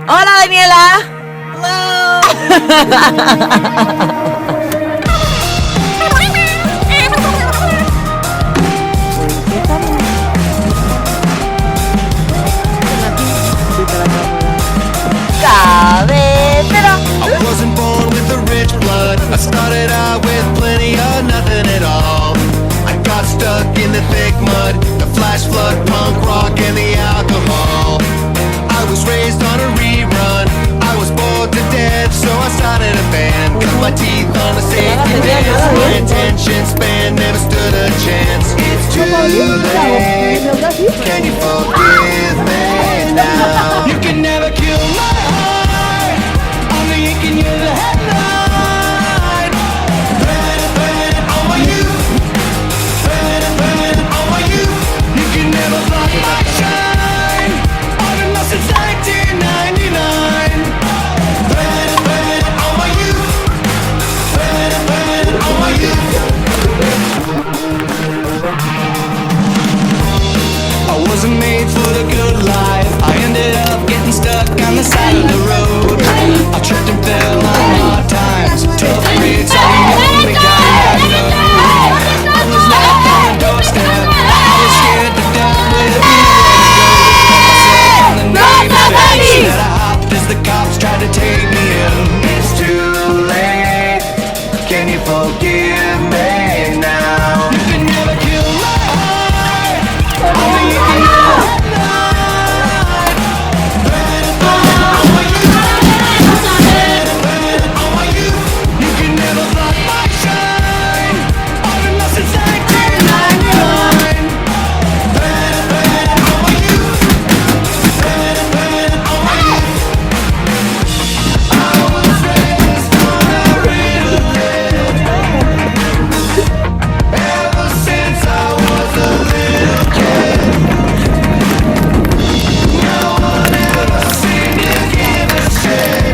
Hola, Daniela. Cabecera. I wasn't born with a rich blood. I started out with plenty of nothing at all. I got stuck in the thick mud, the flash flood, punk rock, and the alcohol. I was raised on a rerun. I was bored to death, so I started a band. Cut my teeth on a safety dance. My attention span never stood a chance. It's too late. Can you forgive me now? You can never kill my heart. Only you can hear the headline. Burn on my youth. Burn on my youth. You can never block my shine. I've been lost since 1999. Burn on my youth. Burn on my youth. I wasn't made for the good life. I ended up getting stuck on the side of the road. I tripped and fell on hard times. Tough grades, all you only got no. I was left on the doorstep. I was scared to death with a myself on the knife edge. That I hopped as the cops tried to take me in. It's too late. Can you forgive me now? You can never kill my heart. Only you can hear the headline. Burn on my youth. Burn on my youth. You can never block my shine. I've been lost since 1999. Burn on my youth. Burn on my youth. I was raised on a rhythm. Ever since I was a little kid. No one ever seemed to give a shit.